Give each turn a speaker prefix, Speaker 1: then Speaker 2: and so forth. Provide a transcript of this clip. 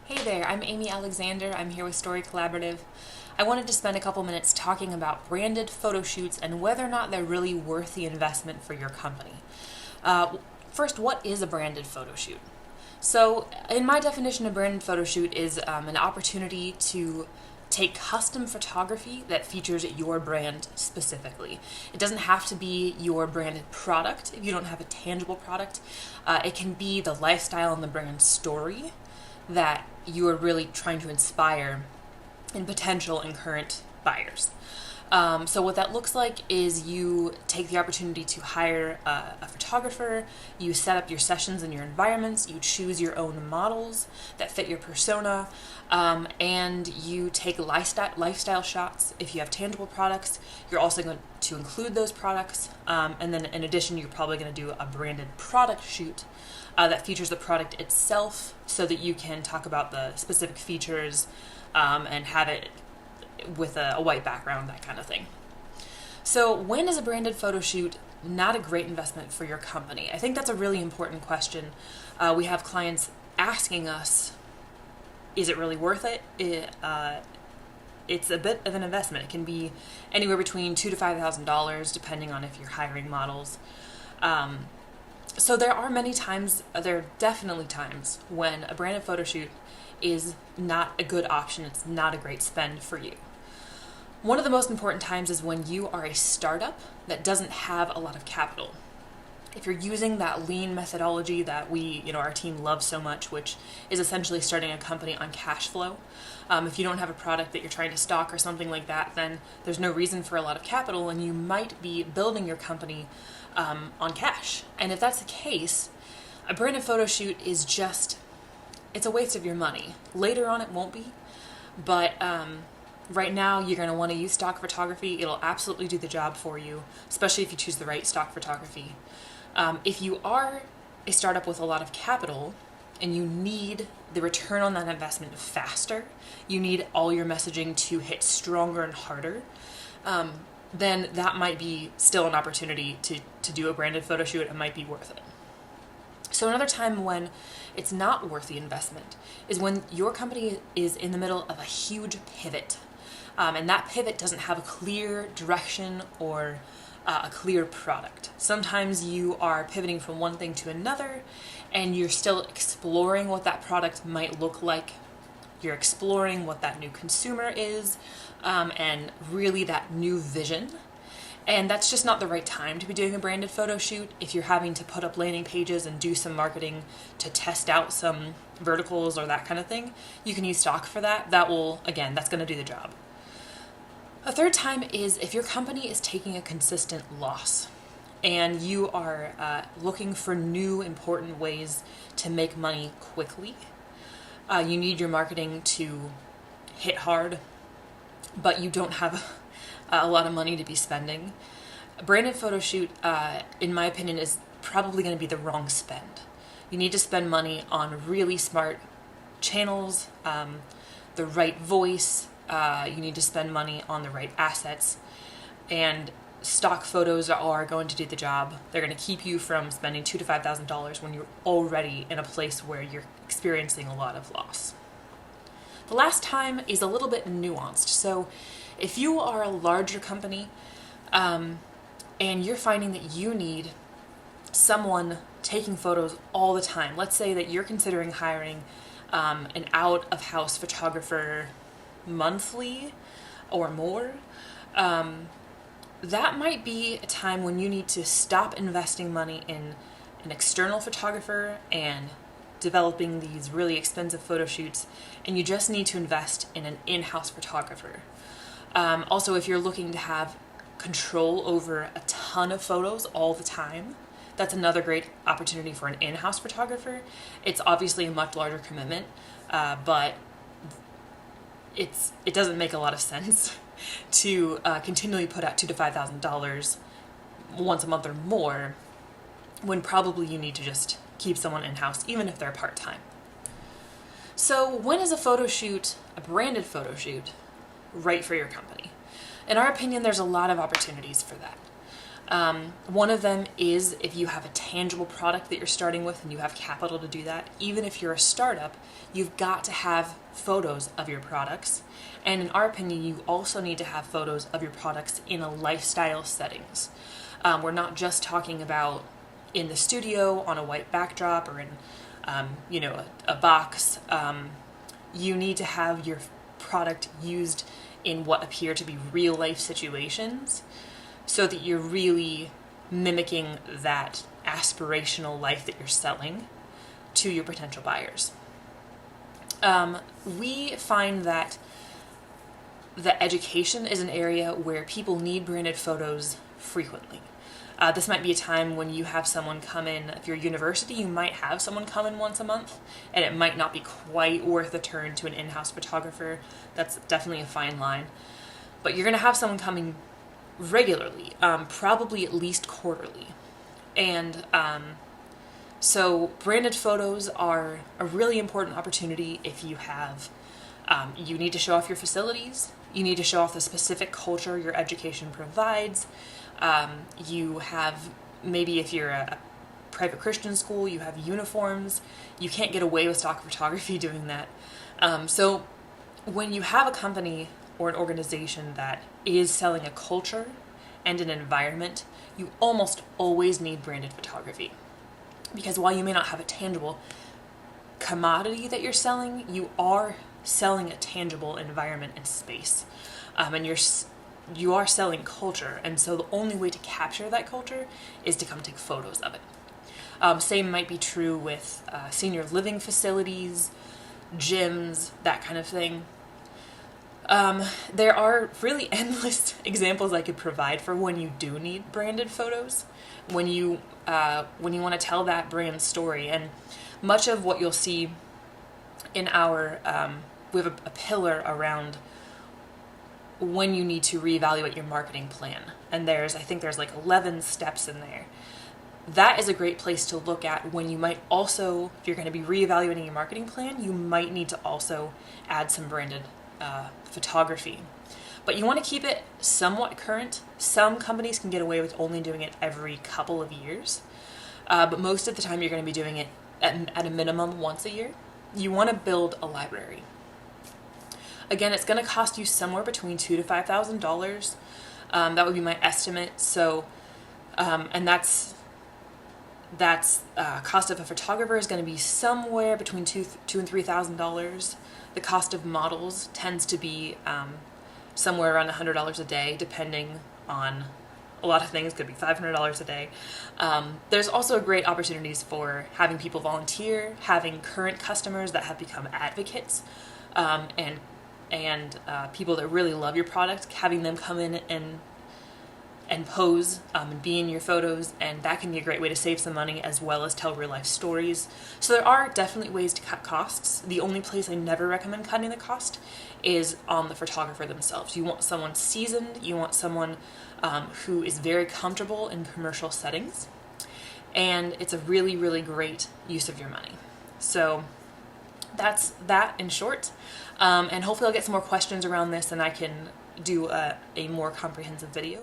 Speaker 1: Hey there, I'm Amy Alexander. I'm here with Story Collaborative. I wanted to spend a couple minutes talking about branded photo shoots and whether or not they're really worth the investment for your company. First, what is a branded photo shoot? So, in my definition, a branded photo shoot is an opportunity to take custom photography that features your brand specifically. It doesn't have to be your branded product if you don't have a tangible product. It can be the lifestyle and the brand story that you are really trying to inspire in potential and current buyers. So what that looks like is you take the opportunity to hire a photographer, you set up your sessions and your environments, you choose your own models that fit your persona, and you take lifestyle shots. If you have tangible products, you're also going to include those products, and then in addition, you're probably going to do a branded product shoot that features the product itself so that you can talk about the specific features and have it with a white background, that kind of thing. So when is a branded photo shoot not a great investment for your company? I think that's a really important question. We have clients asking us, is it really worth it? It's a bit of an investment. It can be anywhere between $2,000 to $5,000 depending on if you're hiring models. So there are definitely times when a branded photo shoot is not a good option. It's not a great spend for you. One of the most important times is when you are a startup that doesn't have a lot of capital. If you're using that lean methodology that our team loves so much, which is essentially starting a company on cash flow, if you don't have a product that you're trying to stock or something like that, then there's no reason for a lot of capital and you might be building your company on cash. And if that's the case, a branded photo shoot is it's a waste of your money. Later on it won't be, but right now you're going to want to use stock photography. It'll absolutely do the job for you, especially if you choose the right stock photography. If you are a startup with a lot of capital and you need the return on that investment faster, you need all your messaging to hit stronger and harder, then that might be still an opportunity to do a branded photo shoot. It might be worth it. So another time when it's not worth the investment is when your company is in the middle of a huge pivot, and that pivot doesn't have a clear direction or a clear product. Sometimes you are pivoting from one thing to another and you're still exploring what that product might look like. You're exploring what that new consumer is, and really that new vision. And that's just not the right time to be doing a branded photo shoot. If you're having to put up landing pages and do some marketing to test out some verticals or that kind of thing, you can use stock for that. That's going to do the job. A third time is if your company is taking a consistent loss and you are looking for new important ways to make money quickly. You need your marketing to hit hard, but you don't have a lot of money to be spending. A branded photo shoot, in my opinion, is probably going to be the wrong spend. You need to spend money on really smart channels, the right voice. You need to spend money on the right assets, and stock photos are going to do the job. They're going to keep you from spending $2,000 to $5,000 when you're already in a place where you're experiencing a lot of loss. The last time is a little bit nuanced. So if you are a larger company and you're finding that you need someone taking photos all the time, let's say that you're considering hiring an out-of-house photographer monthly or more, that might be a time when you need to stop investing money in an external photographer and developing these really expensive photo shoots, and you just need to invest in an in-house photographer. Also, if you're looking to have control over a ton of photos all the time, that's another great opportunity for an in-house photographer. It's obviously a much larger commitment, but it doesn't make a lot of sense to continually put out $2,000 to $5,000 once a month or more when probably you need to just keep someone in-house, even if they're part-time. So when is a branded photo shoot, right for your company? In our opinion, there's a lot of opportunities for that. One of them is if you have a tangible product that you're starting with and you have capital to do that. Even if you're a startup, you've got to have photos of your products. And in our opinion, you also need to have photos of your products in a lifestyle settings. We're not just talking about in the studio on a white backdrop or in, a box. You need to have your product used in what appear to be real life situations, so that you're really mimicking that aspirational life that you're selling to your potential buyers. We find that the education is an area where people need branded photos frequently. This might be a time when you have someone come in. If you're a university, you might have someone come in once a month, and it might not be quite worth the turn to an in-house photographer. That's definitely a fine line. But you're going to have someone coming regularly, probably at least quarterly. And so branded photos are a really important opportunity if you have, you need to show off your facilities, you need to show off the specific culture your education provides. You have, maybe if you're a private Christian school, you have uniforms. You can't get away with stock photography doing that. So when you have a company or an organization that is selling a culture and an environment, you almost always need branded photography. Because while you may not have a tangible commodity that you're selling, you are selling a tangible environment and space. And you are selling culture, and so the only way to capture that culture is to come take photos of it. Same might be true with senior living facilities, gyms, that kind of thing. There are really endless examples I could provide for when you do need branded photos, when you want to tell that brand story. And much of what you'll see in our, we have a pillar around when you need to reevaluate your marketing plan. And I think there's like 11 steps in there. That is a great place to look at when you might also, if you're going to be reevaluating your marketing plan, you might need to also add some branded photography. But you want to keep it somewhat current. Some companies can get away with only doing it every couple of years. But most of the time you're going to be doing it at a minimum once a year. You want to build a library. Again, it's going to cost you somewhere between $2,000 to $5,000. That would be my estimate. So, and that's cost of a photographer is going to be somewhere between $2,000 and $3,000. The cost of models tends to be somewhere around $100 a day, depending on a lot of things. Could be $500 a day. There's also great opportunities for having people volunteer, having current customers that have become advocates, and people that really love your product, having them come in and pose and be in your photos, and that can be a great way to save some money as well as tell real life stories. So there are definitely ways to cut costs. The only place I never recommend cutting the cost is on the photographer themselves. You want someone seasoned, you want someone who is very comfortable in commercial settings, and it's a really, really great use of your money. So that's that in short, and hopefully I'll get some more questions around this and I can do a more comprehensive video.